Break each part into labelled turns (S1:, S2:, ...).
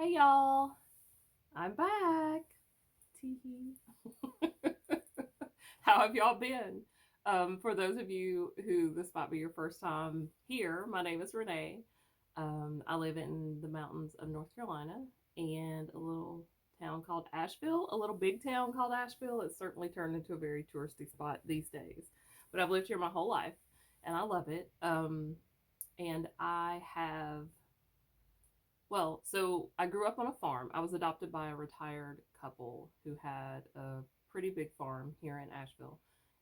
S1: Hey y'all, I'm back. Tee. How have y'all been? For those of you who this might be your first time here, my name is Renee. I live in the mountains of North Carolina and a little town called Asheville, a little big town called Asheville. It's certainly turned into a very touristy spot these days. But I've lived here my whole life and I love it. And I have so I grew up on a farm. I was adopted by a retired couple who had a pretty big farm here in Asheville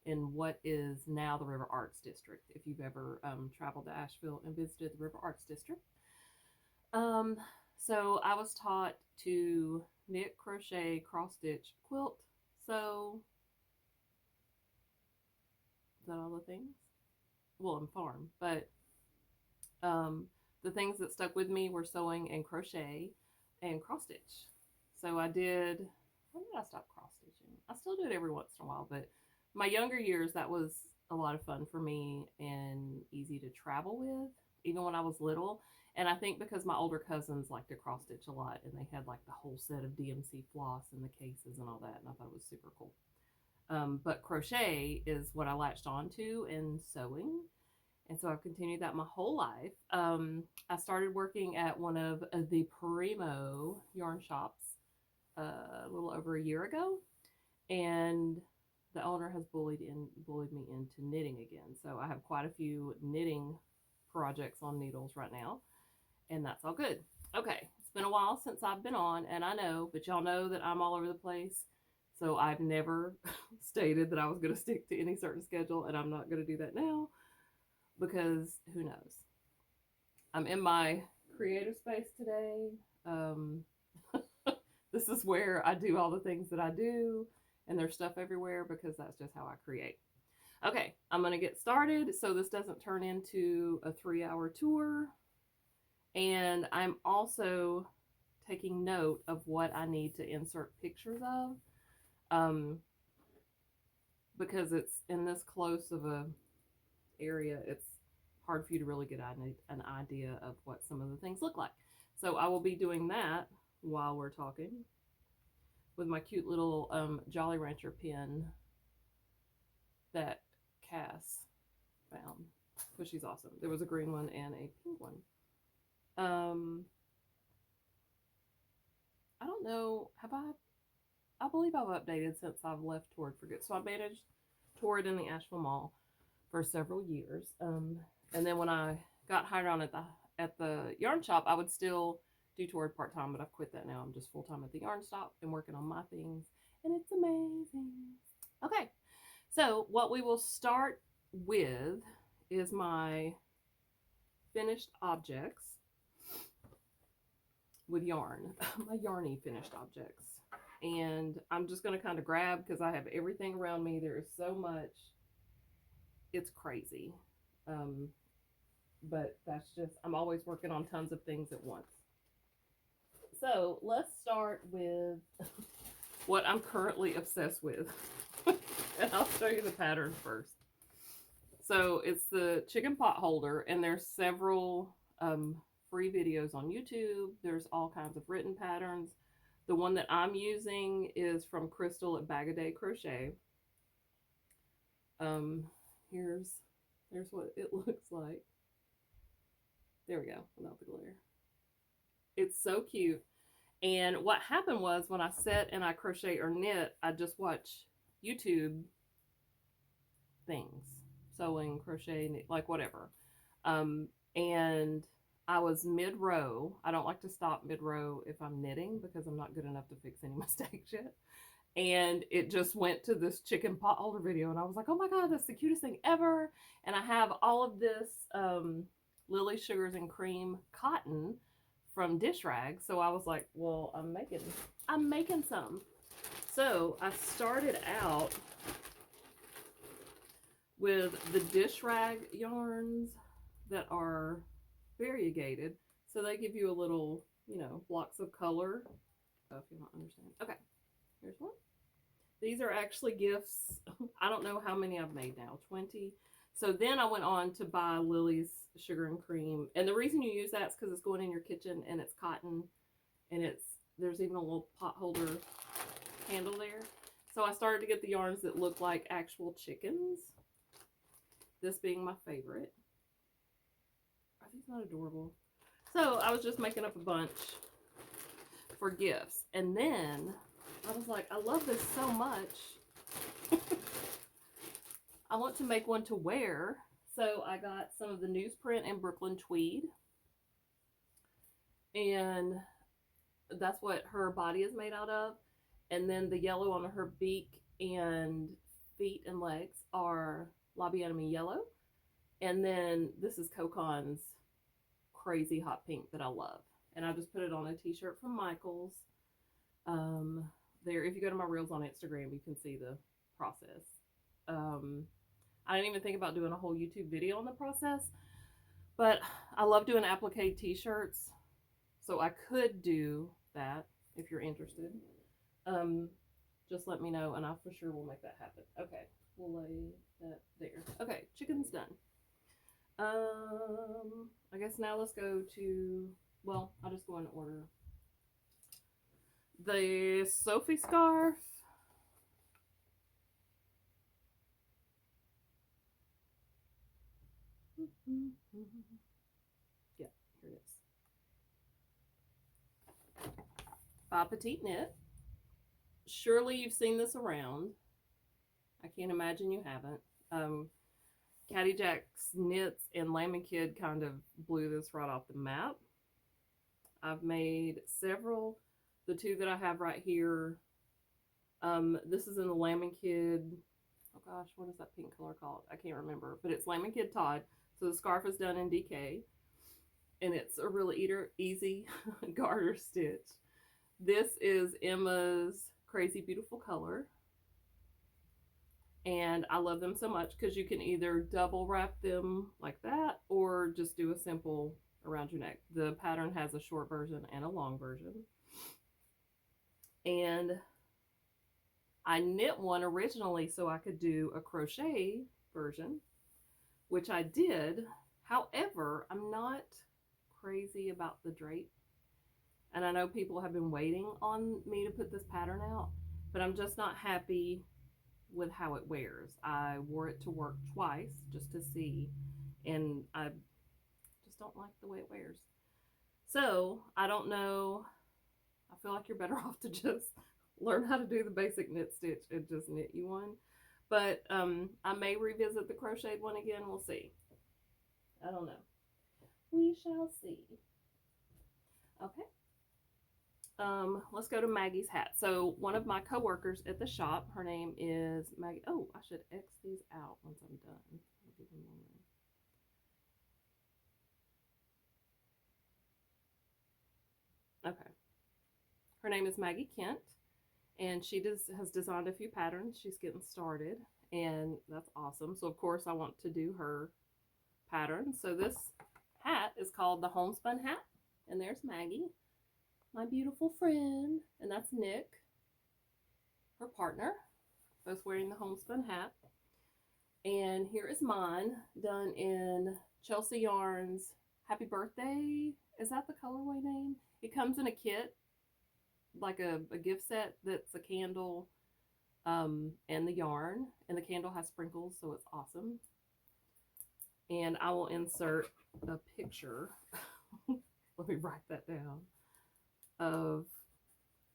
S1: in what is now the River Arts District. If you've ever traveled to Asheville and visited the River Arts District. Um, so I was taught to knit, crochet, cross stitch, quilt, sew. Is that all the things? Well, and farm, but um, the things that stuck with me were sewing and crochet and cross stitch. So I did, when did I stop cross stitching? I still do it every once in a while, but my younger years, that was a lot of fun for me and easy to travel with, even when I was little. And I think because my older cousins liked to cross stitch a lot and they had like the whole set of DMC floss and the cases and all that, and I thought it was super cool. But crochet is what I latched on to and sewing. And so I've continued that my whole life. I started working at one of the Primo yarn shops a little over a year ago, and the owner has bullied me into knitting again. So I have quite a few knitting projects on needles right now, and that's all good. Okay, it's been a while since I've been on, and I know, but y'all know that I'm all over the place. So I've never stated that I was going to stick to any certain schedule, and I'm not going to do that now. Because who knows? I'm in my creative space today. Um, this is where I do all the things that I do, and there's stuff everywhere because that's just how I create. Okay, I'm going to get started so this doesn't turn into a 3-hour tour. And I'm also taking note of what I need to insert pictures of because it's in this close of a area, it's hard for you to really get an idea of what some of the things look like. So I will be doing that while we're talking with my cute little Jolly Rancher pin that Cass found because she's awesome. There was a green one and a pink one. I don't know, I believe I've updated since I've left Toward for good. So I managed Toward in the Asheville Mall for several years. And then when I got hired on at the yarn shop, I would still do Toward part-time, but I've quit that now. I'm just full-time at the yarn shop and working on my things, and it's amazing. Okay, so what we will start with is my finished objects with yarn, my yarny finished objects. And I'm just going to kind of grab because I have everything around me. There is so much. It's crazy. But that's just, I'm always working on tons of things at once. So let's start with what I'm currently obsessed with. And I'll show you the pattern first. So it's the chicken pot holder, and there's several free videos on YouTube. There's all kinds of written patterns. The one that I'm using is from Crystal at Bag a Day Crochet. Here's what it looks like. There we go, without the glare. It's so cute. And what happened was when I sit and I crochet or knit, I just watch YouTube things. Sewing, crochet, knit, like whatever. And I was mid-row. I don't like to stop mid-row if I'm knitting because I'm not good enough to fix any mistakes yet. And it just went to this chicken pot holder video, and I was like, oh my god, that's the cutest thing ever. And I have all of this Lily Sugars and Cream cotton from dish rags, so I was like, well, I'm making some. So I started out with the dish rag yarns that are variegated, so they give you a little, blocks of color. Oh, if you don't understand. Okay, here's one. These are actually gifts. I don't know how many I've made now, 20. So then I went on to buy Lily's Sugar and Cream. And the reason you use that is because it's going in your kitchen and it's cotton and there's even a little pot holder handle there. So I started to get the yarns that look like actual chickens. This being my favorite. Are these not adorable? So I was just making up a bunch for gifts. And then I was like, I love this so much. I want to make one to wear. So I got some of the newsprint and Brooklyn Tweed. And that's what her body is made out of. And then the yellow on her beak and feet and legs are Lobby Enemy yellow. And then this is Kokon's crazy hot pink that I love. And I just put it on a t-shirt from Michael's. There, if you go to my reels on Instagram, you can see the process. I didn't even think about doing a whole YouTube video on the process, but I love doing applique t-shirts. So I could do that if you're interested. Just let me know and I for sure will make that happen. Okay, we'll lay that there. Okay, chicken's done. I guess now let's go to, well, I'll just go in order. The Sophie scarf. Yeah, here it is. By Petite Knit. Surely you've seen this around. I can't imagine you haven't. Caddy Jack's Knits and Lamb Kid kind of blew this right off the map. I've made several. The two that I have right here. This is in the Lamb Kid. Oh gosh, what is that pink color called? I can't remember. But it's Lamb Kid Todd. So the scarf is done in DK. And it's a really easy garter stitch. This is Emma's Crazy Beautiful Color. And I love them so much because you can either double wrap them like that or just do a simple around your neck. The pattern has a short version and a long version. And I knit one originally so I could do a crochet version, which I did. However, I'm not crazy about the drape. And I know people have been waiting on me to put this pattern out, but I'm just not happy with how it wears. I wore it to work twice just to see, and I just don't like the way it wears. So I don't know. I feel like you're better off to just learn how to do the basic knit stitch and just knit you one. But I may revisit the crocheted one again. We'll see. I don't know. We shall see. Okay. Let's go to Maggie's hat. So one of my coworkers at the shop, her name is Maggie. Oh, I should X these out once I'm done. I'll give them one. Okay. Her name is Maggie Kent, and she has designed a few patterns. She's getting started, and that's awesome. So of course I want to do her pattern. So this hat is called the Homespun hat, and there's Maggie, my beautiful friend, and that's Nick, her partner, both wearing the Homespun hat. And here is mine, done in Chelsea Yarns Happy Birthday. Is that the colorway name? It comes in a kit, like a gift set that's a candle and the yarn, and the candle has sprinkles, so it's awesome. And I will insert a picture. Let me write that down. Of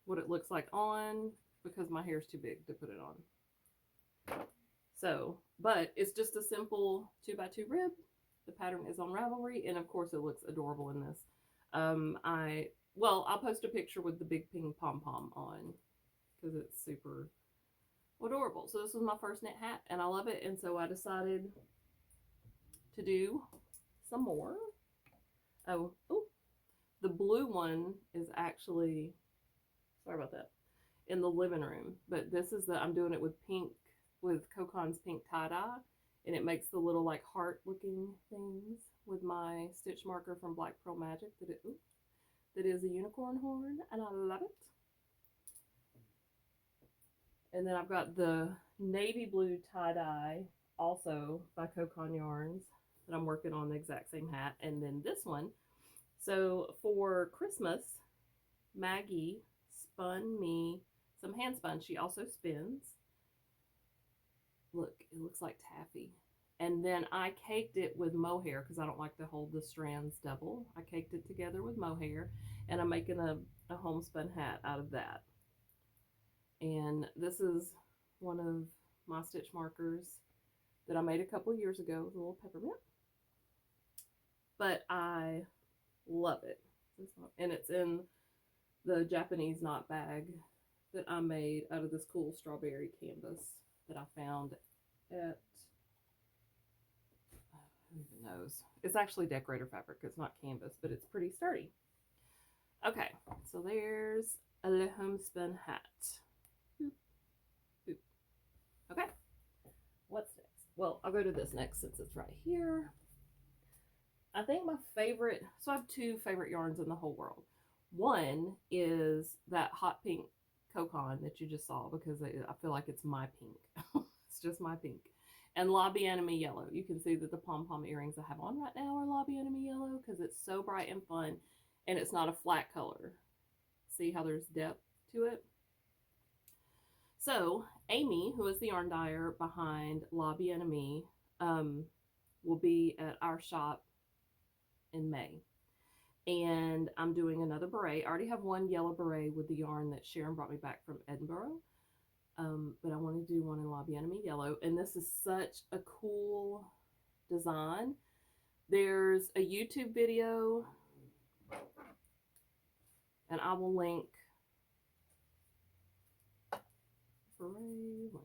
S1: what it looks like on, because my hair is too big to put it on. So, but it's just a simple 2x2 rib. The pattern is on Ravelry, and of course it looks adorable in this. I'll post a picture with the big pink pom-pom on because it's super adorable. So this was my first knit hat, and I love it, and so I decided to do some more. Oh, the blue one is actually, sorry about that, in the living room. But this is I'm doing it with pink, with Kokon's pink tie-dye. And it makes the little like heart looking things with my stitch marker from Black Pearl Magic that is a unicorn horn. And I love it. And then I've got the navy blue tie-dye also by Kokon Yarns that I'm working on the exact same hat. And then this one. So for Christmas, Maggie spun me some hand spun. She also spins. Look, it looks like taffy. And then I caked it with mohair because I don't like to hold the strands double. I caked it together with mohair, and I'm making a homespun hat out of that. And this is one of my stitch markers that I made a couple years ago with a little peppermint. But I love it. And it's in the Japanese knot bag that I made out of this cool strawberry canvas that I found at, who even knows? It's actually decorator fabric. It's not canvas, but it's pretty sturdy. Okay, so there's a Le Homespun hat. Boop, boop. Okay, what's next? Well, I'll go to this next since it's right here. I think my favorite, so I have two favorite yarns in the whole world. One is that hot pink Kokon that you just saw because I feel like it's my pink. It's just my pink. And Lobby Aimee yellow. You can see that the pom-pom earrings I have on right now are Lobby Aimee yellow because it's so bright and fun, and it's not a flat color. See how there's depth to it? So Aimee, who is the yarn dyer behind Lobby Aimee, will be at our shop in May. And I'm doing another beret. I already have one yellow beret with the yarn that Sharon brought me back from Edinburgh. But I want to do one in Lobby Aimee yellow. And this is such a cool design. There's a YouTube video, and I will link beret link.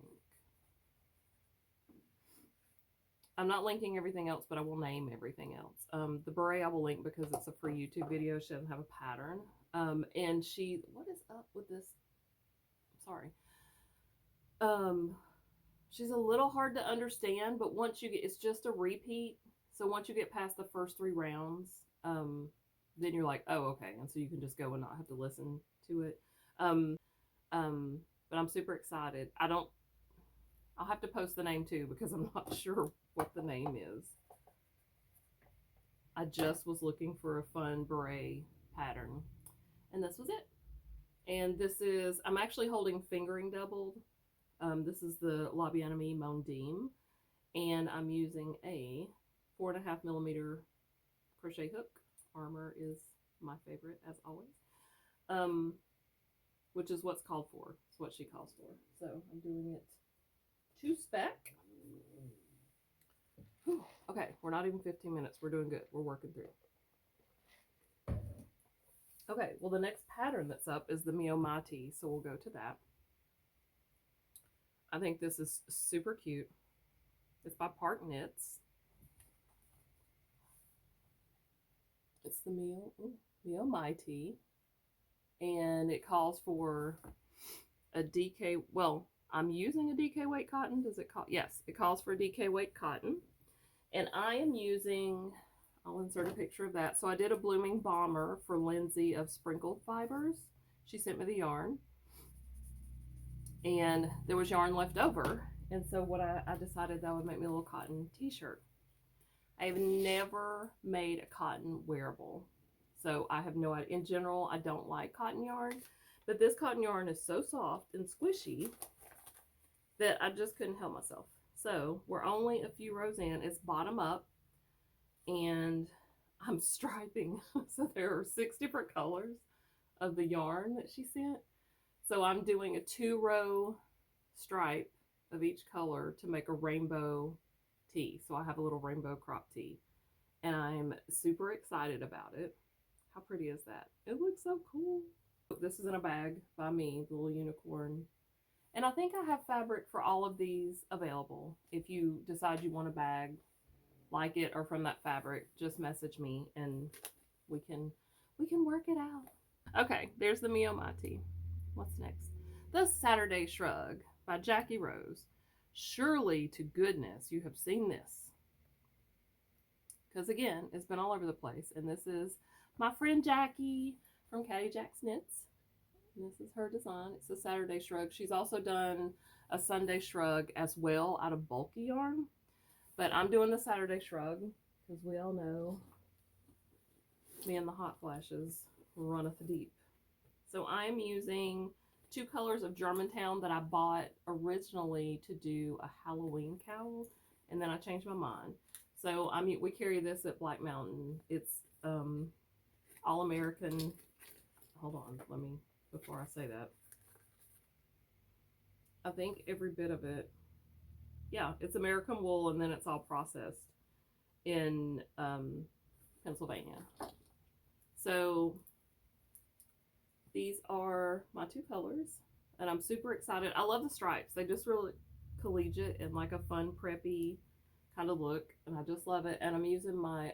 S1: I'm not linking everything else, but I will name everything else. The beret I will link because it's a free YouTube video. She doesn't have a pattern. And she, what is up with this? Sorry. She's a little hard to understand, but once you get, it's just a repeat. So once you get past the first 3 rounds, then you're like, oh, okay. And so you can just go and not have to listen to it. But I'm super excited. I'll have to post the name too because I'm not sure what the name is. I just was looking for a fun beret pattern, and this was it. And this is, I'm actually holding fingering doubled. This is the Lobby Aimee Mondim, and I'm using a 4.5 millimeter crochet hook. Armor is my favorite as always, which is what's called for. It's what she calls for. So I'm doing it 2 spec. Whew. Okay, we're not even 15 minutes. We're doing good. We're working through. Okay, well, the next pattern that's up is the Mio Mati, so we'll go to that. I think this is super cute. It's by Part Knits. It's the Mio Mighty, and it calls for a DK, well, I'm using a DK weight cotton. Does it call? Yes, it calls for a DK weight cotton. And I am using, I'll insert a picture of that. So I did a blooming bomber for Lindsay of Sprinkled Fibers. She sent me the yarn. And there was yarn left over. And so what I decided that would make me a little cotton t-shirt. I have never made a cotton wearable. So I have no idea. In general, I don't like cotton yarn. But this cotton yarn is so soft and squishy that I just couldn't help myself. So we're only a few rows in. It's bottom up, and I'm striping. So there are 6 different colors of the yarn that she sent. So I'm doing a 2-row stripe of each color to make a rainbow tee. So I have a little rainbow crop tee, and I'm super excited about it. How pretty is that? It looks so cool. This is in a bag by me, the little unicorn. And I think I have fabric for all of these available. If you decide you want a bag like it or from that fabric, just message me and we can work it out. Okay, there's the Mio Mati. What's next? The Saturday Shrug by Jackie Rose. Surely to goodness you have seen this. Because again, it's been all over the place. And this is my friend Jackie from Caddy Jack's Knits. This is her design. It's a Saturday Shrug. She's also done a Sunday Shrug as well out of bulky yarn. But I'm doing the Saturday Shrug because we all know me and the hot flashes runneth deep. So I'm using 2 colors of Germantown that I bought originally to do a Halloween cowl, and then I changed my mind. So we carry this at Black Mountain. It's All American. Hold on, let me, before I say that. I think every bit of it, yeah, it's American wool, and then it's all processed in Pennsylvania. So these are my 2 colors, and I'm super excited. I love the stripes. They just really collegiate and like a fun preppy kind of look, and I just love it. And I'm using my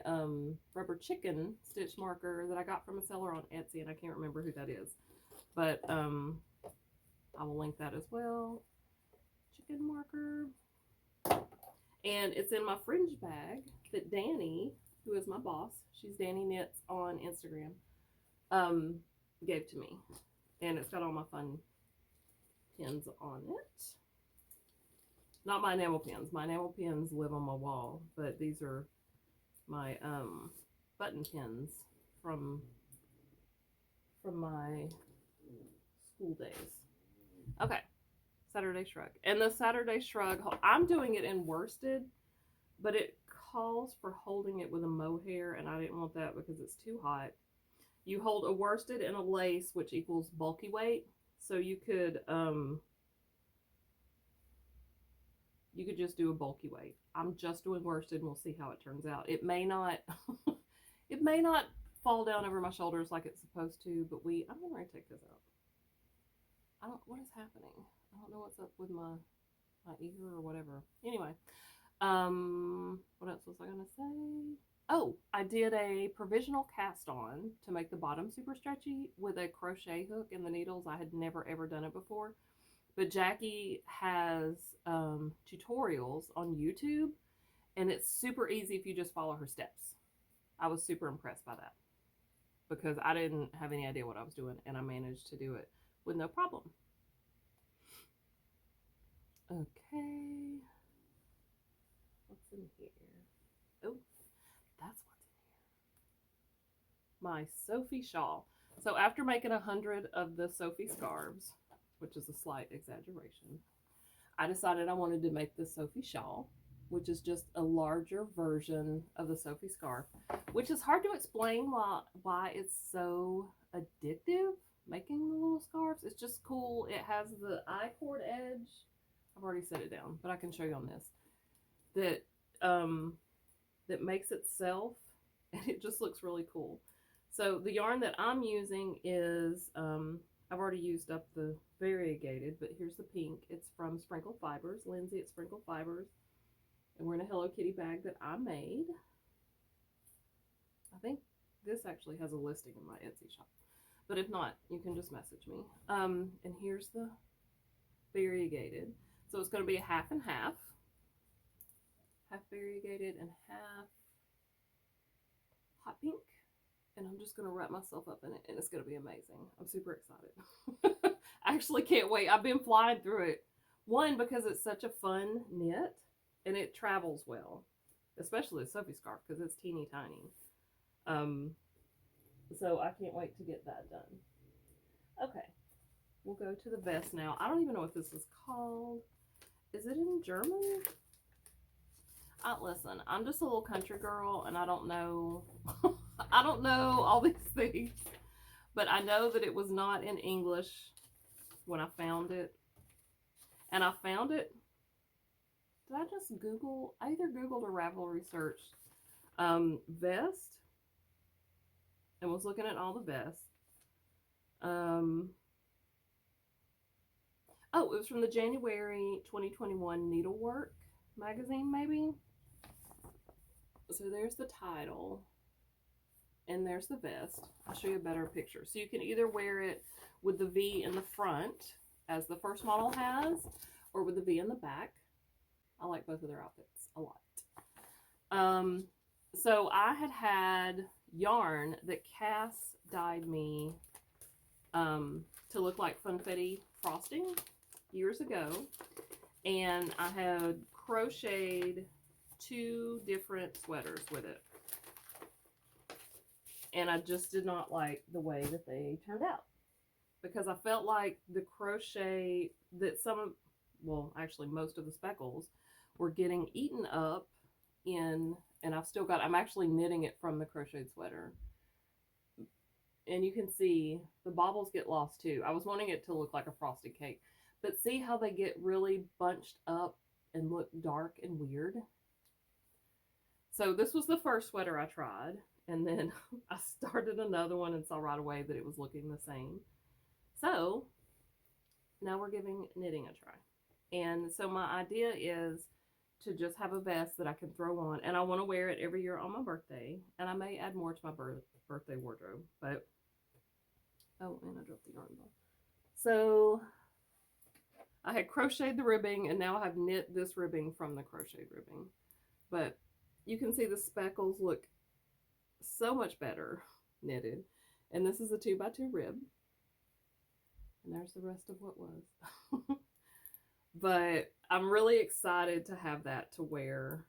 S1: rubber chicken stitch marker that I got from a seller on Etsy, and I can't remember who that is, but I will link that as well. Chicken marker. And it's in my fringe bag that Danny, who is my boss, she's Danny Knits on Instagram, gave to me. And it's got all my fun pins on it. Not my enamel pins. My enamel pins live on my wall, but these are my button pins from my school days. Okay, Saturday Shrug. And the Saturday Shrug, I'm doing it in worsted, but it calls for holding it with a mohair, and I didn't want that because it's too hot. You hold a worsted and a lace, which equals bulky weight. So you could just do a bulky weight. I'm just doing worsted, and we'll see how it turns out. It may not, it may not fall down over my shoulders like it's supposed to, but I'm going to take this out. What is happening? I don't know what's up with my ear or whatever. Anyway, what else was I going to say? Oh, I did a provisional cast on to make the bottom super stretchy with a crochet hook and the needles. I had never ever done it before, but Jackie has tutorials on YouTube, and it's super easy if you just follow her steps. I was super impressed by that because I didn't have any idea what I was doing, and I managed to do it with no problem. Okay, what's in here? Oh, that's what's in here. My Sophie shawl. So after making 100 of the Sophie scarves, which is a slight exaggeration, I decided I wanted to make the Sophie shawl, which is just a larger version of the Sophie scarf, which is hard to explain why it's so addictive, making the little scarves. It's just cool. It has the I-cord edge. I've already set it down, but I can show you on this. That makes itself, and it just looks really cool. So the yarn that I'm using is, I've already used up the variegated, but here's the pink. It's from Sprinkle Fibers, Lindsay at Sprinkle Fibers. And we're in a Hello Kitty bag that I made. I think this actually has a listing in my Etsy shop. But if not, you can just message me. And here's the variegated. So it's going to be a half and half. Half variegated and half hot pink. And I'm just going to wrap myself up in it, and it's going to be amazing. I'm super excited. I actually can't wait. I've been flying through it. One, because it's such a fun knit, and it travels well, especially the Sophie scarf, because it's teeny tiny. So I can't wait to get that done. Okay, we'll go to the vest now. I don't even know what this is called. Is it in German? Listen, I'm just a little country girl, and I don't know. I don't know all these things, but I know that it was not in English when I found it. And I found it, did I just Google? I either Googled or Ravelry searched vest and was looking at all the vests. Oh, it was from the January 2021 Needlework magazine, maybe. So there's the title. And there's the vest. I'll show you a better picture. So you can either wear it with the V in the front, as the first model has, or with the V in the back. I like both of their outfits a lot. So I had yarn that Cass dyed me to look like funfetti frosting years ago. And I had crocheted 2 different sweaters with it. And I just did not like the way that they turned out. because I felt like the crochet that well, actually most of the speckles were getting eaten up in, and I'm actually knitting it from the crocheted sweater. And you can see the baubles get lost too. I was wanting it to look like a frosted cake, but see how they get really bunched up and look dark and weird? So this was the first sweater I tried, and then I started another one and saw right away that it was looking the same. So now we're giving knitting a try. And so my idea is to just have a vest that I can throw on, and I want to wear it every year on my birthday, and I may add more to my birthday wardrobe, but oh, and I dropped the yarn ball. So I had crocheted the ribbing, and now I have knit this ribbing from the crocheted ribbing. But you can see the speckles look so much better knitted. And this is a 2x2 rib. And there's the rest of what was. But I'm really excited to have that to wear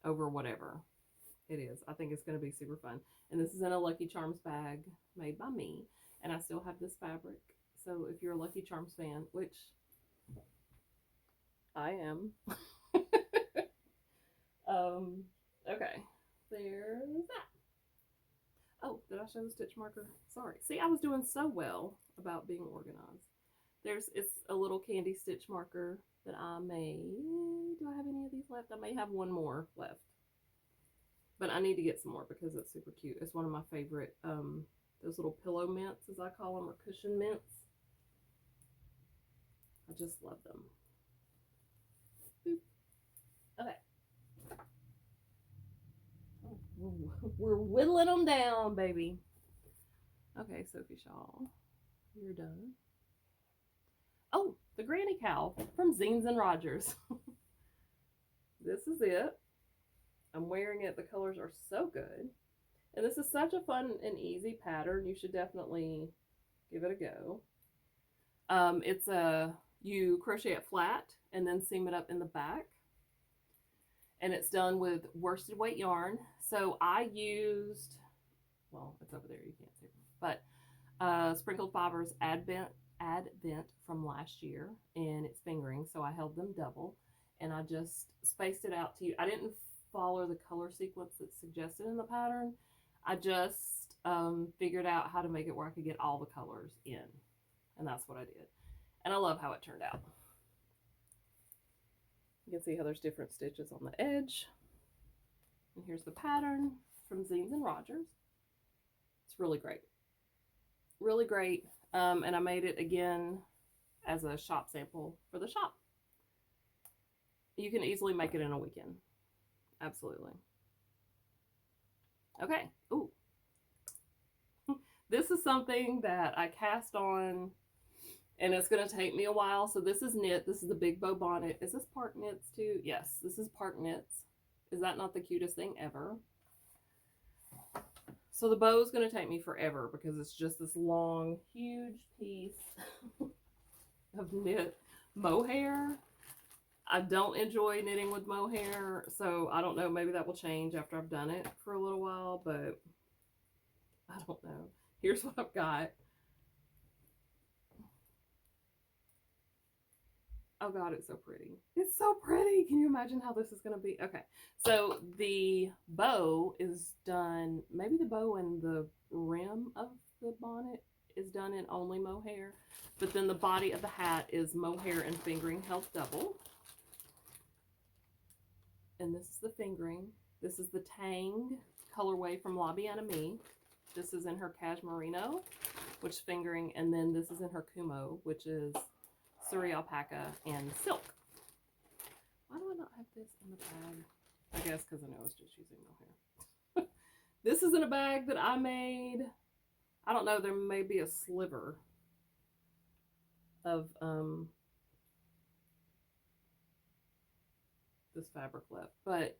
S1: over whatever it is. I think it's going to be super fun. And this is in a Lucky Charms bag made by me. And I still have this fabric. So if you're a Lucky Charms fan, which I am. Okay, there's that. Oh, did I show the stitch marker? Sorry. See, I was doing so well about being organized. It's a little candy stitch marker that I made. Do I have any of these left? I may have one more left. But I need to get some more because it's super cute. It's one of my favorite, those little pillow mints, as I call them, or cushion mints. I just love them. Boop. Okay. We're whittling them down, baby. Okay, Sophie shawl, you're done. Oh, the granny cow from Zines and Rogers. This is it. I'm wearing it. The colors are so good. And this is such a fun and easy pattern. You should definitely give it a go. You crochet it flat and then seam it up in the back. And it's done with worsted weight yarn. So I used, well, it's over there, you can't see it, but Sprinkled Fibers Advent from last year, and it's fingering, so I held them double, and I just spaced it out to you. I didn't follow the color sequence that's suggested in the pattern. I just figured out how to make it where I could get all the colors in, and that's what I did. And I love how it turned out. You can see how there's different stitches on the edge. And here's the pattern from Zines and Rogers. It's really great. Really great. And I made it again as a shop sample for the shop. You can easily make it in a weekend. Absolutely. Okay. Ooh. This is something that I cast on, and it's going to take me a while. So this is knit. This is the big bow bonnet. Is this part knits too? Yes, this is part knits. Is that not the cutest thing ever? So the bow is going to take me forever because it's just this long, huge piece of knit mohair. I don't enjoy knitting with mohair, so I don't know. Maybe that will change after I've done it for a little while, but I don't know. Here's what I've got. Oh God, it's so pretty. It's so pretty. Can you imagine how this is going to be? Okay, so the bow is done, maybe the bow and the rim of the bonnet is done in only mohair, but then the body of the hat is mohair and fingering held double. And this is the fingering. This is the Tang colorway from Aimee. This is in her Cashmerino, which is fingering, and then this is in her Kumo, which is Suri alpaca and silk. Why do I not have this in the bag? I guess because I know I was just using mohair. This is in a bag that I made. I don't know, there may be a sliver of this fabric left, but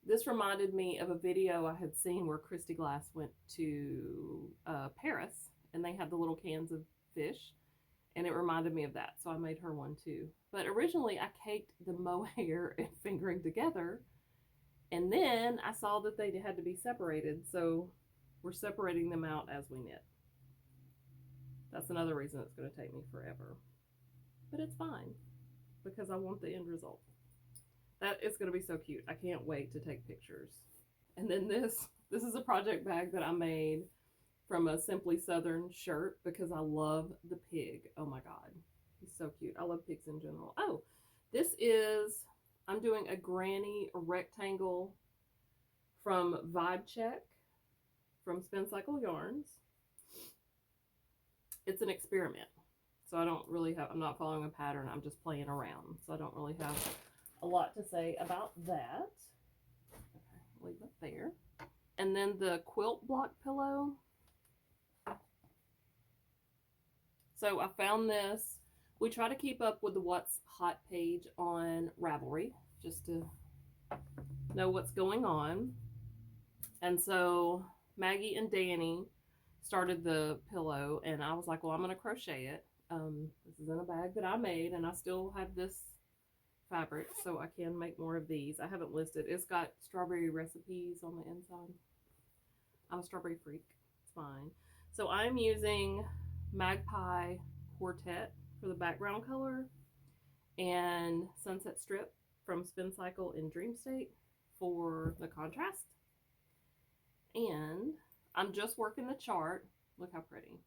S1: this reminded me of a video I had seen where Christy Glass went to Paris, and they had the little cans of fish, and it reminded me of that, so I made her one too. But originally I caked the mohair and fingering together, and then I saw that they had to be separated, so We're separating them out as we knit. That's another reason it's going to take me forever. But it's fine because I want the end result. That is going to be so cute. I can't wait to take pictures. And then this is a project bag that I made from a Simply Southern shirt because I love the pig. Oh my God. He's so cute. I love pigs in general. Oh, this is, I'm doing a granny rectangle from Vibe Check from Spin Cycle Yarns. It's an experiment. So I don't really have, I'm not following a pattern. I'm just playing around. So I don't really have a lot to say about that. Okay, leave it there. And then the quilt block pillow. So I found this. We try to keep up with the What's Hot page on Ravelry just to know what's going on. And so Maggie and Danny started the pillow, and I was like, well, I'm going to crochet it. This is in a bag that I made, and I still have this fabric, so I can make more of these. I haven't listed. It's got strawberry recipes on the inside. I'm a strawberry freak. It's fine. So I'm using Magpie Quartet for the background color and Sunset Strip from Spin Cycle in Dream State for the contrast. And I'm just working the chart. Look how pretty.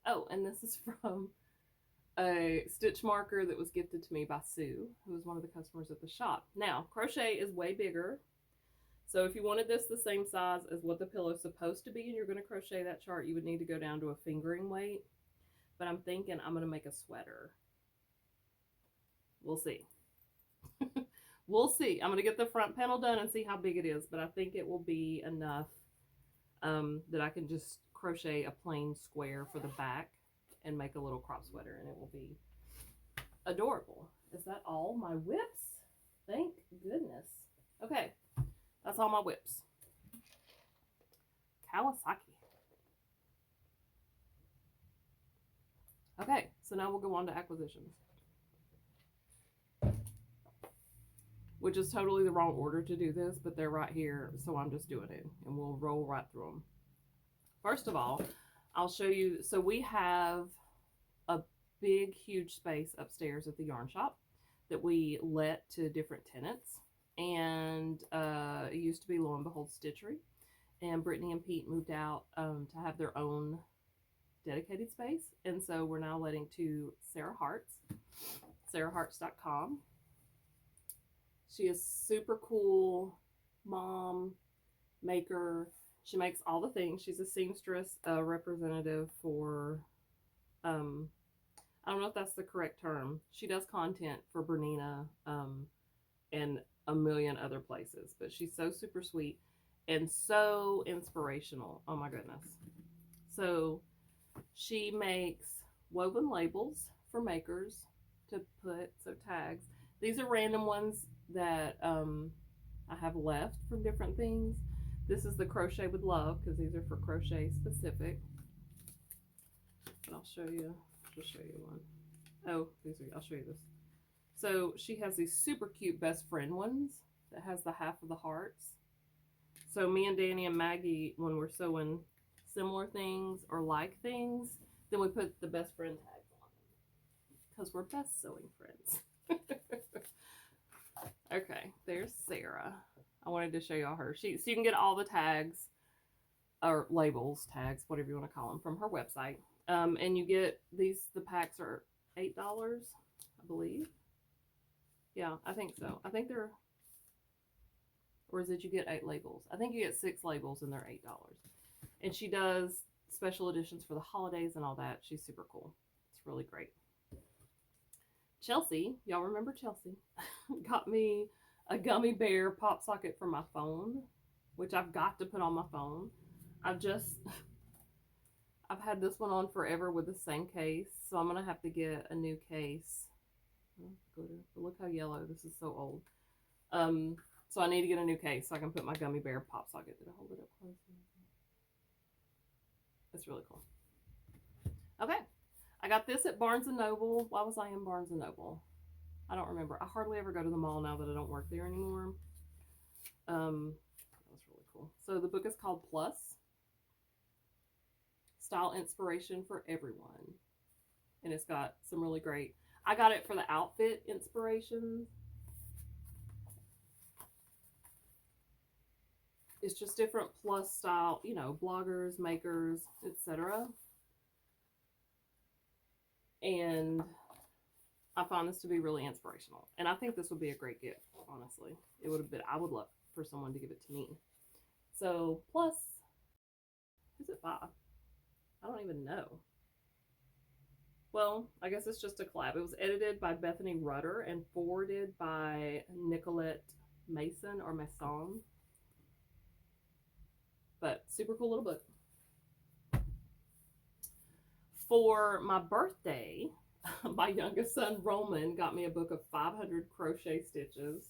S1: Oh, and this is from a stitch marker that was gifted to me by Sue, who was one of the customers at the shop. Now, crochet is way bigger. So if you wanted this the same size as what the pillow is supposed to be and you're going to crochet that chart, you would need to go down to a fingering weight. But I'm thinking I'm going to make a sweater. We'll see. We'll see. I'm going to get the front panel done and see how big it is. But I think it will be enough that I can just crochet a plain square for the back and make a little crop sweater. And it will be adorable. Is that all my WIPS? Thank goodness. Okay. That's all my WIPS. Kawasaki. Okay, so now we'll go on to acquisitions. Which is totally the wrong order to do this, but they're right here, so I'm just doing it. And we'll roll right through them. First of all, I'll show you, so we have a big, huge space upstairs at the yarn shop that we let to different tenants. And it used to be, lo and behold, Stitchery. And Brittany and Pete moved out to have their own dedicated space. And so we're now letting to Sarah Hartz, sarahhartz.com. She is super cool mom, maker. She makes all the things. She's a seamstress representative for, I don't know if that's the correct term. She does content for Bernina and a million other places, but she's so super sweet and so inspirational. Oh my goodness. So she makes woven labels for makers to put, so tags. These are random ones that I have left from different things. This is the Crochet with Love because these are for crochet specific. But I'll show you, just show you one. Oh, these are, I'll show you this. So she has these super cute best friend ones that has the half of the hearts. So me and Danny and Maggie, when we're sewing similar things or like things, then we put the best friend tags on them because we're best sewing friends. Okay, there's Sarah. I wanted to show y'all her. So you can get all the tags or labels, tags, whatever you want to call them, from her website. And you get these, the packs are $8, I believe. Yeah, I think so. I think they're, or is it you get 8 labels? I think you get 6 labels and they're $8. And she does special editions for the holidays and all that. She's super cool. It's really great. Chelsea, y'all remember Chelsea, got me a gummy bear pop socket for my phone, which I've got to put on my phone. I've had this one on forever with the same case, so I'm going to have to get a new case. Look how yellow, this is so old. So I need to get a new case so I can put my gummy bear pop socket. Did I hold it up close? It's really cool. Okay. I got this at Barnes & Noble. Why was I in Barnes & Noble? I don't remember. I hardly ever go to the mall now that I don't work there anymore. That was really cool. So the book is called Plus. style inspiration for everyone. And it's got some really great, I got it for the outfit inspirations. It's just different plus style, you know, bloggers, makers, etc. And I find this to be really inspirational. And I think this would be a great gift, honestly. It would have been, I would love for someone to give it to me. So, plus, who's it by? I don't even know. Well, I guess it's just a collab. It was edited by Bethany Rudder and forwarded by Nicolette Mason or Masson. But super cool little book. For my birthday, my youngest son Roman got me a book of 500 crochet stitches.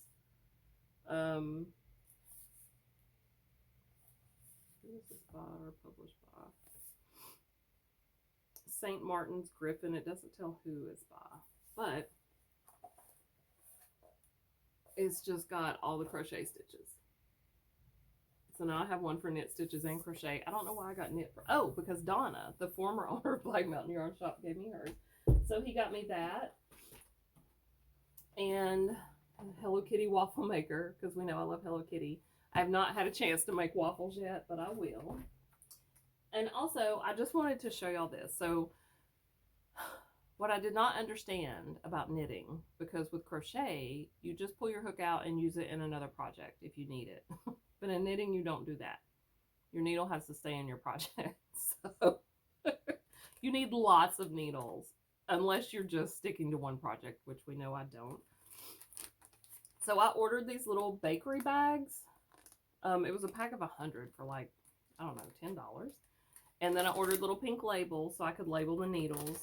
S1: Who is this by or published by? St. Martin's Griffin. It doesn't tell who it's by, but it's just got all the crochet stitches. So now I have one for knit stitches and crochet. I don't know why I got knit for, oh, because Donna, the former owner of Black Mountain Yarn Shop, gave me hers. So he got me that. And Hello Kitty waffle maker, because we know I love Hello Kitty. I have not had a chance to make waffles yet, but I will. And also, I just wanted to show y'all this. So what I did not understand about knitting, because with crochet, you just pull your hook out and use it in another project if you need it. But in knitting, you don't do that. Your needle has to stay in your project. So you need lots of needles, unless you're just sticking to one project, which we know I don't. So I ordered these little bakery bags. It was a pack of 100 for like, I don't know, $10. And then I ordered little pink labels so I could label the needles.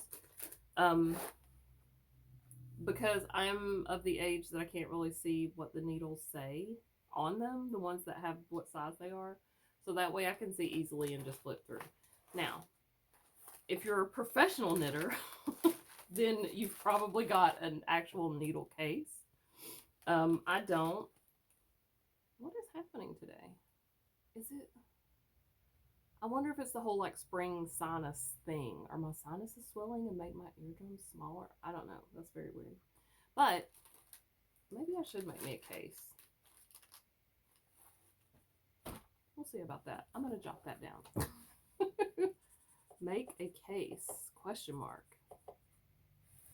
S1: Because I'm of the age that I can't really see what the needles say on them, the ones that have what size they are. So that way I can see easily and just flip through. Now, if you're a professional knitter, then you've probably got an actual needle case. I don't. What is happening today? Is it? I wonder if it's the whole like spring sinus thing. Are my sinuses swelling and make my eardrums smaller? I don't know. That's very weird. But maybe I should make me a case. We'll see about that. I'm going to jot that down. Make a case, question mark.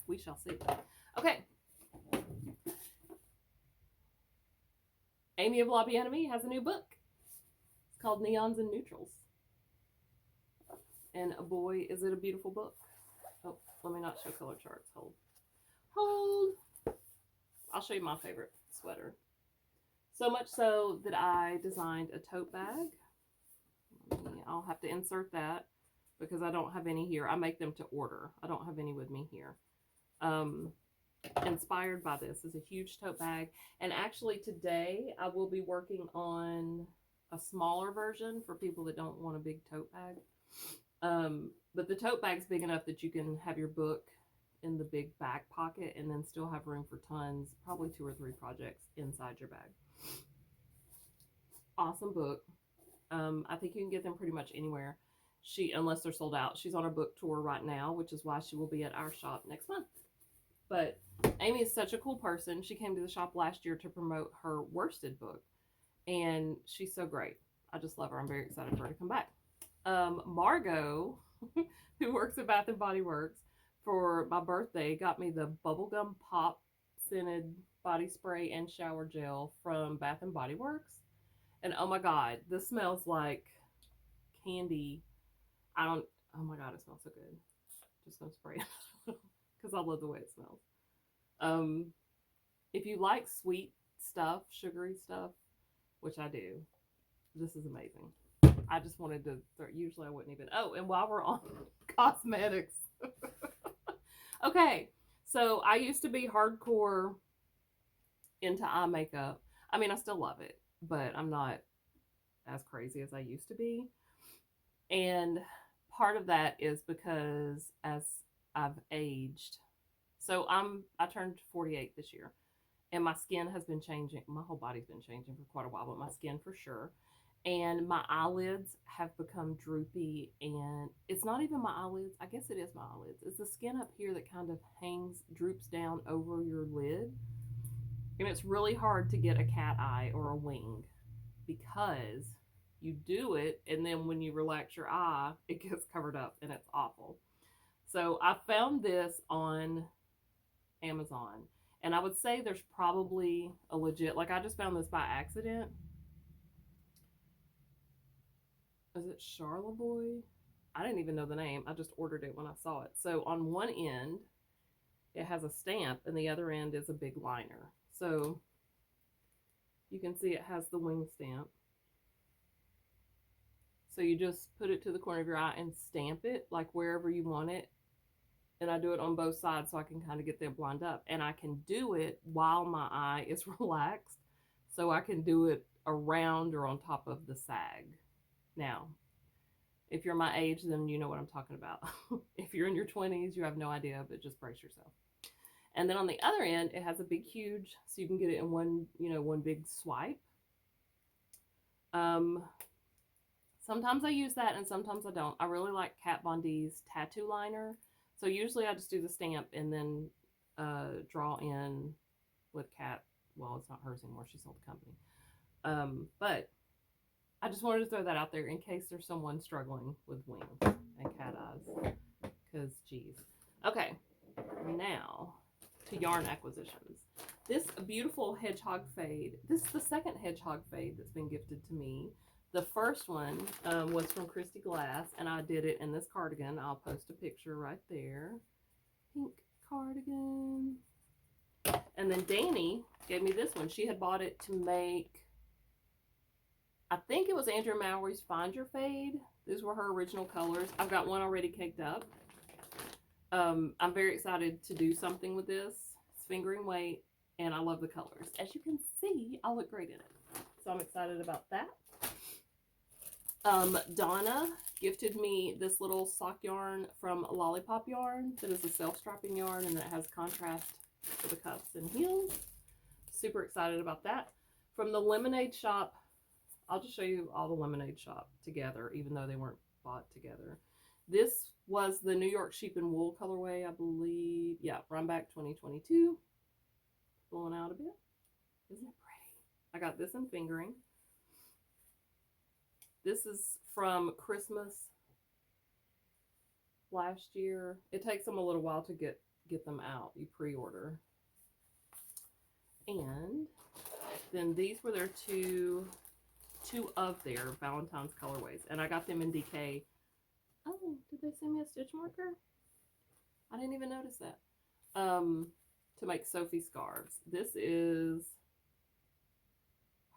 S1: We shall see. Okay. Aimee of Lobby Enemy has a new book. It's called Neons and Neutrals. And boy, is it a beautiful book. Oh, let me not show color charts. Hold. Hold. I'll show you my favorite sweater. So much so that I designed a tote bag. I'll have to insert that because I don't have any here. I make them to order. I don't have any with me here. Inspired by this is a huge tote bag. And actually today I will be working on a smaller version for people that don't want a big tote bag. But the tote bag's big enough that you can have your book in the big back pocket and then still have room for tons, probably 2 or 3 projects inside your bag. Awesome book. I think you can get them pretty much anywhere. Unless they're sold out. She's on a book tour right now, which is why she will be at our shop next month. But Aimee is such a cool person. She came to the shop last year to promote her worsted book. And she's so great. I just love her. I'm very excited for her to come back. Margot, who works at Bath & Body Works, for my birthday, got me the Bubblegum Pop Scented Body Spray and Shower Gel from Bath & Body Works. And oh my God, this smells like candy. Oh my God, it smells so good. Just gonna spray it because I love the way it smells. If you like sweet stuff, sugary stuff, which I do, this is amazing. I just wanted to, usually I wouldn't even, oh, and while we're on cosmetics. Okay, so I used to be hardcore into eye makeup. I mean, I still love it, but I'm not as crazy as I used to be. And part of that is because as I've aged, so I turned 48 this year, and my skin has been changing. My whole body's been changing for quite a while, but my skin for sure. and my eyelids have become droopy, and it's not even my eyelids. I guess it is my eyelids. It's the skin up here that kind of droops down over your lid. And it's really hard to get a cat eye or a wing because you do it, and then when you relax your eye, it gets covered up, and it's awful. So I found this on Amazon, and I would say there's probably a legit, like I just found this by accident. Is it Charlevoix? I didn't even know the name. I just ordered it when I saw it. So on one end, it has a stamp, and the other end is a big liner. So you can see it has the wing stamp. So you just put it to the corner of your eye and stamp it like wherever you want it. And I do it on both sides so I can kind of get them lined up. And I can do it while my eye is relaxed. So I can do it around or on top of the sag. Now, if you're my age, then you know what I'm talking about. If you're in your 20s, you have no idea, but just brace yourself. And then on the other end, it has a big, huge, so you can get it in one, one big swipe. Sometimes I use that and sometimes I don't. I really like Kat Von D's tattoo liner. So usually I just do the stamp and then draw in with Kat. Well, it's not hers anymore. She sold the company. But I just wanted to throw that out there in case there's someone struggling with wings and cat eyes. Because, geez. Okay, now to yarn acquisitions. This beautiful hedgehog fade. This is the second hedgehog fade that's been gifted to me. The first one was from Christy Glass, and I did it in this cardigan. I'll post a picture right there. Pink cardigan. And then Danny gave me this one. She had bought it to make, I think it was Andrew Mowry's Find Your Fade. These were her original colors. I've got one already caked up. I'm very excited to do something with this. It's fingering weight, and I love the colors. As you can see, I look great in it. So I'm excited about that. Donna gifted me this little sock yarn from Lollipop Yarn that is a self-strapping yarn, and that has contrast for the cuffs and heels. Super excited about that. From the Lemonade Shop, I'll just show you all the Lemonade Shop together, even though they weren't bought together. This was the New York Sheep and Wool colorway, I believe. Yeah, Run Back 2022. Blowing out a bit. Isn't it pretty? I got this in fingering. This is from Christmas last year. It takes them a little while to get them out. You pre-order. And then these were their two of their Valentine's colorways. And I got them in DK. Oh, did they send me a stitch marker? I didn't even notice that. To make Sophie scarves. This is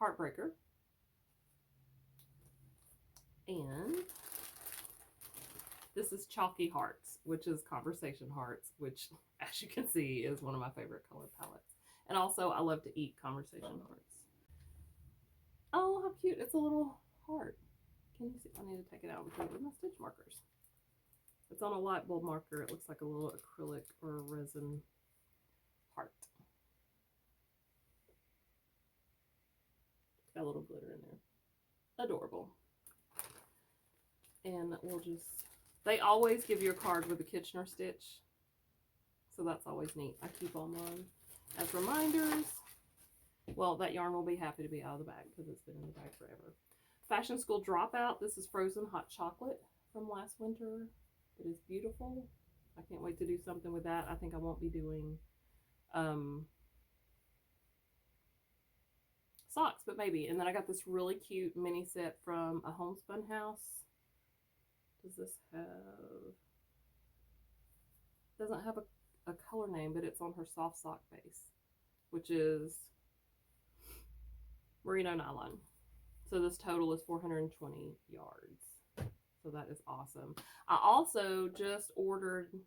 S1: Heartbreaker. And this is Chalky Hearts, which is Conversation Hearts, which, as you can see, is one of my favorite color palettes. And also, I love to eat Conversation Hearts. Oh, how cute. It's a little heart. Can you see? I need to take it out and put it with my stitch markers. It's on a light bulb marker. It looks like a little acrylic or resin heart. It's got a little glitter in there. Adorable. And we'll just, they always give you a card with a Kitchener stitch. So that's always neat. I keep all mine as reminders. Well, that yarn will be happy to be out of the bag because it's been in the bag forever. Fashion School Dropout. This is Frozen Hot Chocolate from last winter. It is beautiful. I can't wait to do something with that. I think I won't be doing socks, but maybe. And then I got this really cute mini set from a Homespun house. Does this have, doesn't have a color name, but it's on her soft sock base, which is merino nylon. So this total is 420 yards. So that is awesome. I also just ordered,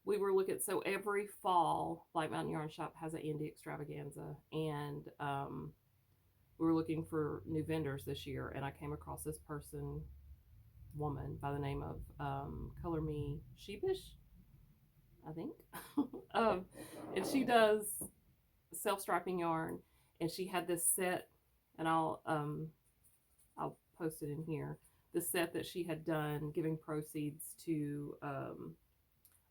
S1: we were looking, so every fall, Light Mountain Yarn Shop has an indie extravaganza, and we were looking for new vendors this year, and I came across this woman by the name of Color Me Sheepish, I think. And she does self-striping yarn, and she had this set, and I'll posted in here, the set that she had done giving proceeds to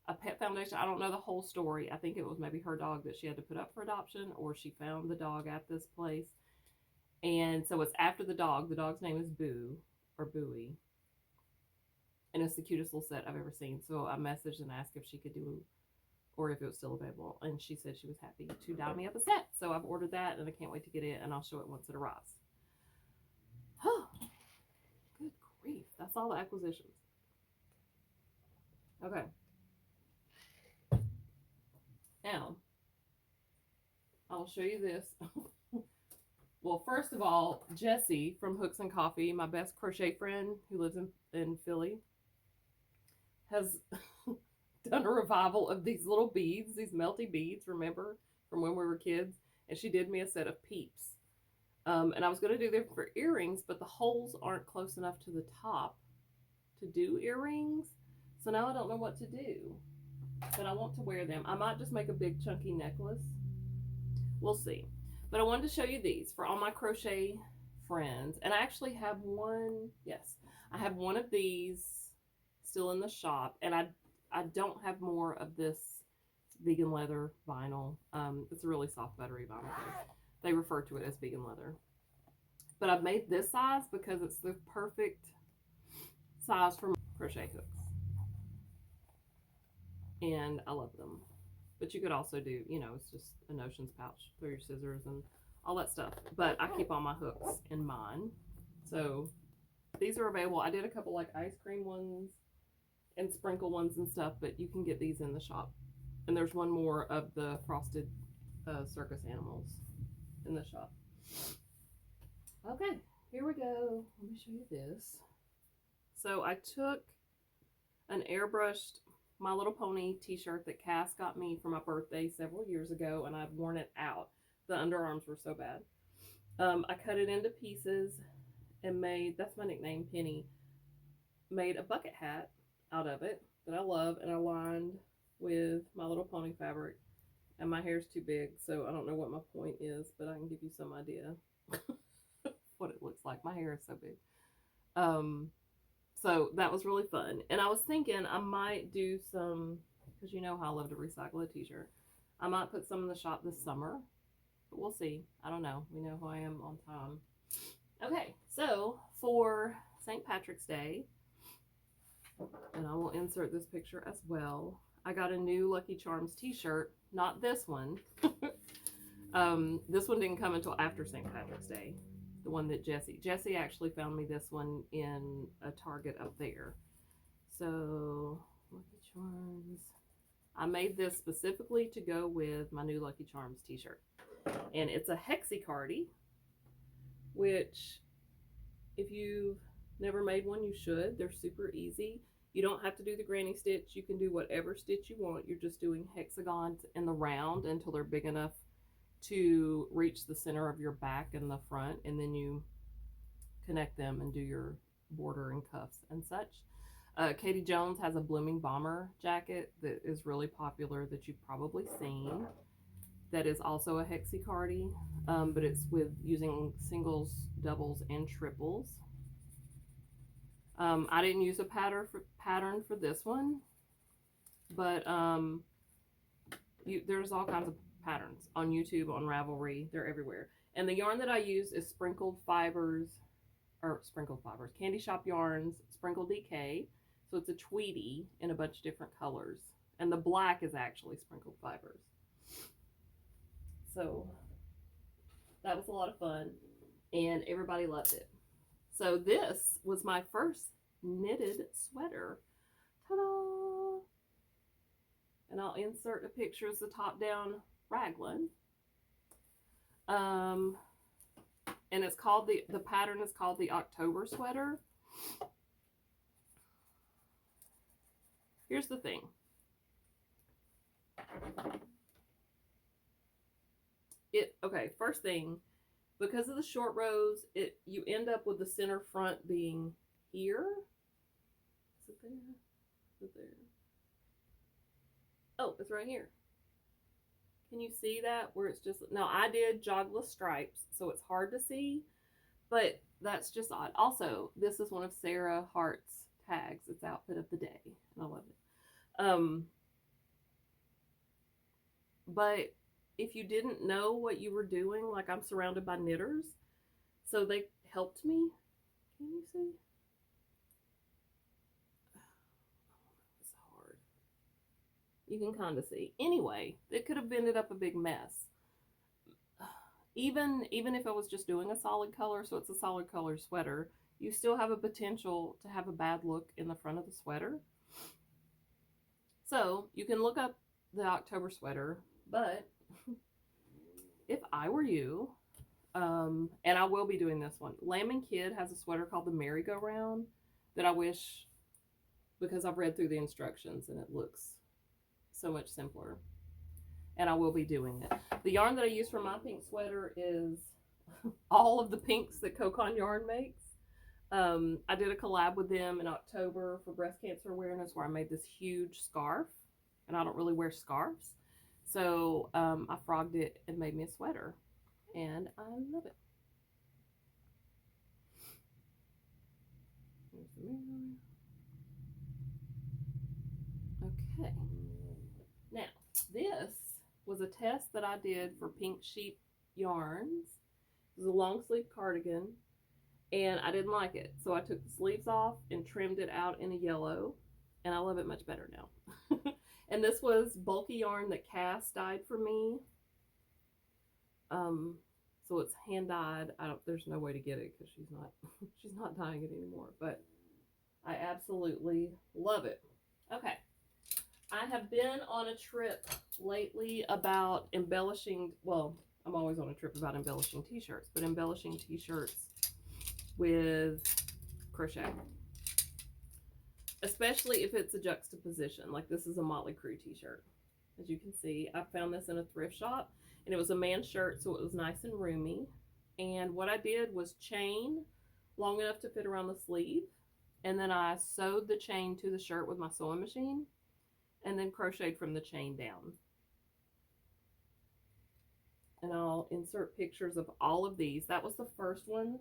S1: a pet foundation. I don't know the whole story. I think it was maybe her dog that she had to put up for adoption, or she found the dog at this place. And so it's after the dog. The dog's name is Boo, or Bowie. And it's the cutest little set I've ever seen. So I messaged and asked if she could do, or if it was still available. And she said she was happy to dye me up a set. So I've ordered that, and I can't wait to get it, and I'll show it once it arrives. Oh, good grief. That's all the acquisitions. Okay. Now, I will show you this. Well, first of all, Jessie from Hooks and Coffee, my best crochet friend who lives in Philly, has done a revival of these little beads, these melty beads, remember, from when we were kids? And she did me a set of peeps. And I was going to do them for earrings, but the holes aren't close enough to the top to do earrings. So now I don't know what to do. But I want to wear them. I might just make a big chunky necklace. We'll see. But I wanted to show you these for all my crochet friends. And I actually have one, yes, I have one of these still in the shop. And I don't have more of this vegan leather vinyl. It's a really soft buttery vinyl. They refer to it as vegan leather. But I've made this size because it's the perfect size for my crochet hooks. And I love them. But you could also do, you know, it's just a notions pouch. Throw your scissors and all that stuff. But I keep all my hooks in mine. So these are available. I did a couple like ice cream ones and sprinkle ones and stuff. But you can get these in the shop. And there's one more of the frosted circus animals in the shop. Okay, here we go. Let me show you this. So I took an airbrushed My Little Pony t-shirt that Cass got me for my birthday several years ago, and I've worn it out. The underarms were so bad. I cut it into pieces and made, that's my nickname, Penny, made a bucket hat out of it that I love, and I lined with My Little Pony fabric. And my hair's too big, so I don't know what my point is, but I can give you some idea what it looks like. My hair is so big. So that was really fun. And I was thinking I might do some, because you know how I love to recycle a t-shirt. I might put some in the shop this summer, but we'll see. I don't know. We know who I am on time. Okay, so for St. Patrick's Day, and I will insert this picture as well, I got a new Lucky Charms t-shirt. Not this one. This one didn't come until after St. Patrick's Day. The one that Jessie actually found me this one in a Target up there. So, Lucky Charms. I made this specifically to go with my new Lucky Charms t-shirt. And it's a hexi-cardi, which if you've never made one, you should. They're super easy. You don't have to do the granny stitch. You can do whatever stitch you want. You're just doing hexagons in the round until they're big enough to reach the center of your back and the front, and then you connect them and do your border and cuffs and such. Katie Jones has a Blooming Bomber jacket that is really popular that you've probably seen. That is also a hexi-cardi, but it's with using singles, doubles, and triples. I didn't use a pattern for this one, but there's all kinds of patterns on YouTube, on Ravelry. They're everywhere. And the yarn that I use is Candy Shop Yarns, Sprinkled DK. So it's a Tweedy in a bunch of different colors. And the black is actually Sprinkled Fibers. So that was a lot of fun, and everybody loved it. So this was my first knitted sweater. Ta-da! And I'll insert a picture as the top-down raglan. And it's called the pattern is called the October sweater. Here's the thing. Okay, first thing, because of the short rows, you end up with the center front being here. Is it there? Is it there? Oh, it's right here. Can you see that? Where it's just, now I did jogless stripes, so it's hard to see, But that's just odd. Also, this is one of Sarah Hart's tags. It's outfit of the day, and I love it. But if you didn't know what you were doing, like I'm surrounded by knitters, so they helped me. Can you see? It's hard. You can kind of see. Anyway, it could have ended up a big mess. Even if I was just doing a solid color, so it's a solid color sweater, you still have a potential to have a bad look in the front of the sweater. So you can look up the October sweater, but if I were you, and I will be doing this one, Lamb and Kid has a sweater called the Merry-Go-Round that I wish, because I've read through the instructions and it looks so much simpler. And I will be doing it. The yarn that I use for my pink sweater is all of the pinks that Kokon yarn makes. I did a collab with them in October for breast cancer awareness where I made this huge scarf, and I don't really wear scarves. So I frogged it and made me a sweater, and I love it. Here's the mirror. Okay. Now, this was a test that I did for Pink Sheep Yarns. It was a long sleeve cardigan, and I didn't like it. So I took the sleeves off and trimmed it out in a yellow, and I love it much better now. And this was bulky yarn that Cass dyed for me. So it's hand dyed. There's no way to get it because she's not dyeing it anymore, but I absolutely love it. Okay. I have been on a trip lately about embellishing, well, I'm always on a trip about embellishing t-shirts, but embellishing t-shirts with crochet. Especially if it's a juxtaposition, like this is a Motley Crue t-shirt. As you can see, I found this in a thrift shop, and it was a man's shirt, so it was nice and roomy. And what I did was chain long enough to fit around the sleeve, and then I sewed the chain to the shirt with my sewing machine, and then crocheted from the chain down. And I'll insert pictures of all of these. That was the first one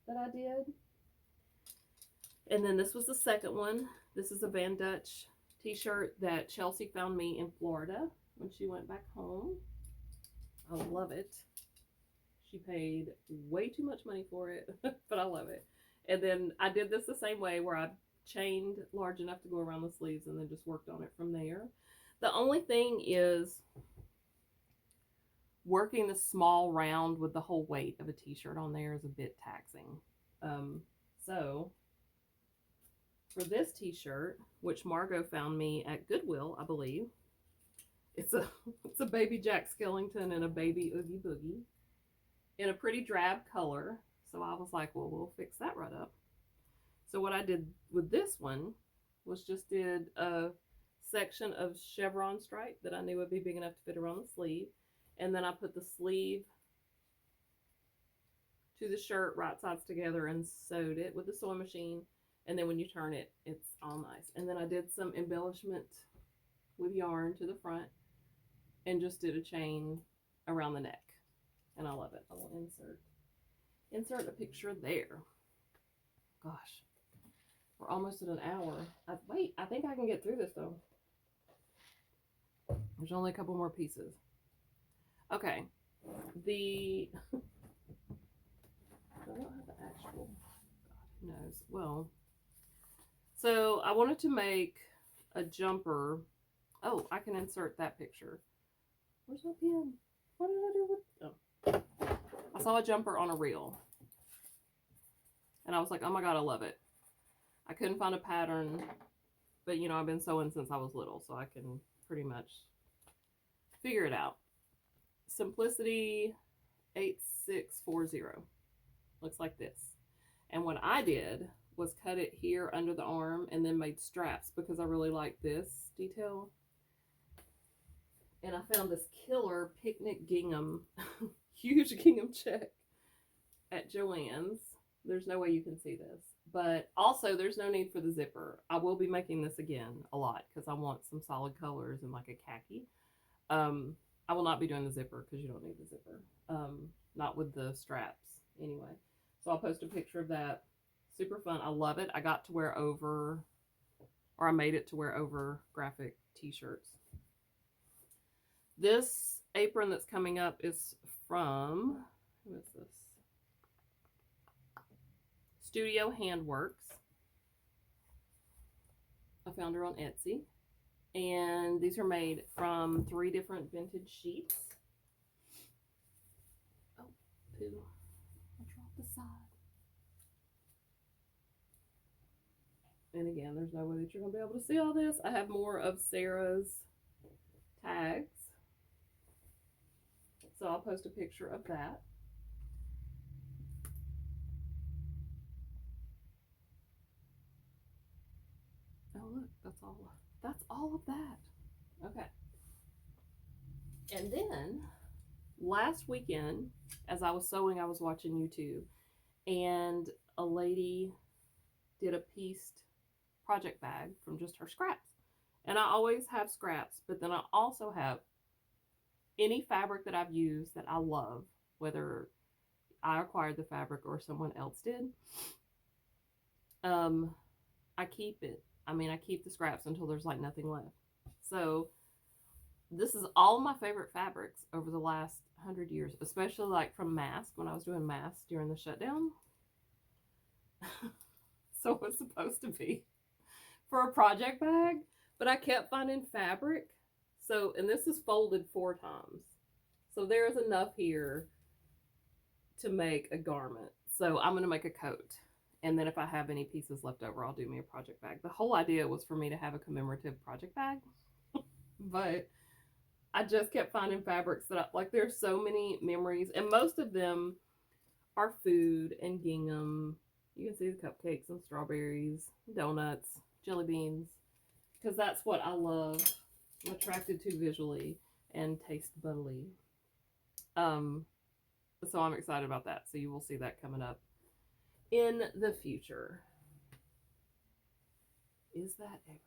S1: that I did. And then this was the second one. This is a Van Dutch t-shirt that Chelsea found me in Florida when she went back home. I love it. She paid way too much money for it, but I love it. And then I did this the same way where I chained large enough to go around the sleeves and then just worked on it from there. The only thing is working the small round with the whole weight of a t-shirt on there is a bit taxing. So for this t-shirt, which Margot found me at Goodwill, I believe, it's a baby Jack Skellington and a baby Oogie Boogie in a pretty drab color. So I was like, well, we'll fix that right up. So what I did with this one was just did a section of chevron stripe that I knew would be big enough to fit around the sleeve. And then I put the sleeve to the shirt right sides together and sewed it with the sewing machine. And then when you turn it, it's all nice. And then I did some embellishment with yarn to the front and just did a chain around the neck. And I love it. I will insert a picture there. Gosh, we're almost at an hour. Wait, I think I can get through this though. There's only a couple more pieces. Okay, I don't have the actual, God, who knows. Well, so I wanted to make a jumper. Oh, I can insert that picture. Where's my pen? What did I do with, oh. I saw a jumper on a reel. And I was like, oh my God, I love it. I couldn't find a pattern, but you know, I've been sewing since I was little, so I can pretty much figure it out. Simplicity 8640 looks like this. And what I did was cut it here under the arm and then made straps because I really like this detail. And I found this killer picnic gingham, huge gingham check at Joann's. There's no way you can see this, but also there's no need for the zipper. I will be making this again a lot because I want some solid colors and like a khaki. I will not be doing the zipper because you don't need the zipper. Not with the straps anyway. So I'll post a picture of that. Super fun. I love it. I got to wear over, or I made it to wear over graphic t-shirts. This apron that's coming up is from, who is this? Studio Handworks. I found her on Etsy. And these are made from 3 different vintage sheets. Oh, poo. I dropped the side. And again, there's no way that you're going to be able to see all this. I have more of Sarah's tags. So I'll post a picture of that. Oh, look, that's all of that. Okay. And then last weekend, as I was sewing, I was watching YouTube, and a lady did a pieced project bag from just her scraps. And I always have scraps, but then I also have any fabric that I've used that I love, whether I acquired the fabric or someone else did. I keep it. I mean, I keep the scraps until there's like nothing left. So this is all my favorite fabrics over the last 100 years, especially like from masks, when I was doing masks during the shutdown. So it's supposed to be for a project bag, but I kept finding fabric. So, and this is folded 4 times. So there's enough here to make a garment. So I'm going to make a coat. And then if I have any pieces left over, I'll do me a project bag. The whole idea was for me to have a commemorative project bag. But I just kept finding fabrics that like there's so many memories. And most of them are food and gingham. You can see the cupcakes and strawberries, donuts, jelly beans. Because that's what I love. I'm attracted to visually and taste bubbly. So I'm excited about that. So you will see that coming up in the future. Is that everything?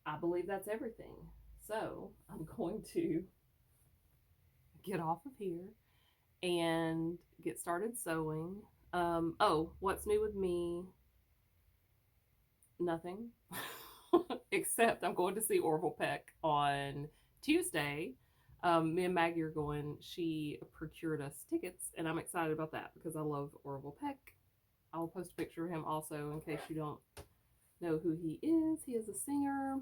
S1: I believe that's everything. So I'm going to get off of here and get started sewing. Oh, what's new with me? Nothing. Except I'm going to see Orville Peck on Tuesday. Me and Maggie are going. She procured us tickets, and I'm excited about that because I love Orville Peck. I'll post a picture of him also in case you don't know who he is. He is a singer.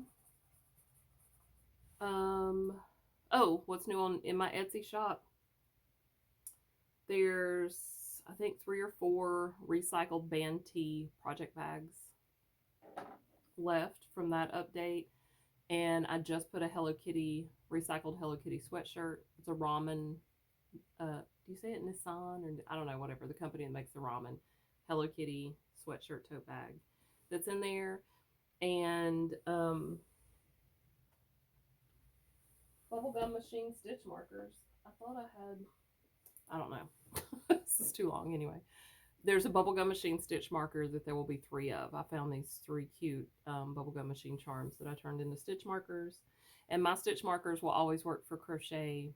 S1: Oh, what's new in my Etsy shop? There's, I think, 3 or 4 recycled band tee project bags left from that update. And I just put a Hello Kitty, recycled Hello Kitty sweatshirt. It's a ramen, do you say it Nissan? Or I don't know, whatever. The company that makes the ramen. Hello Kitty sweatshirt tote bag that's in there. And bubblegum machine stitch markers. I thought I had, I don't know. This is too long anyway. There's a bubblegum machine stitch marker that there will be 3 of. I found these 3 cute bubblegum machine charms that I turned into stitch markers. And my stitch markers will always work for crochet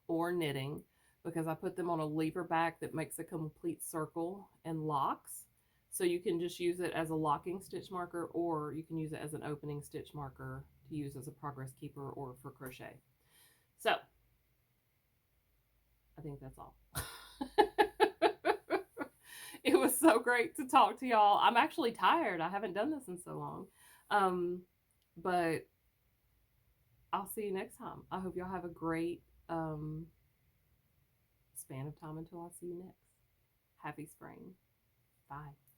S1: or knitting because I put them on a lever back that makes a complete circle and locks. So you can just use it as a locking stitch marker, or you can use it as an opening stitch marker to use as a progress keeper or for crochet. So I think that's all. It was so great to talk to y'all. I'm actually tired. I haven't done this in so long. But I'll see you next time. I hope y'all have a great span of time until I see you next. Happy spring. Bye.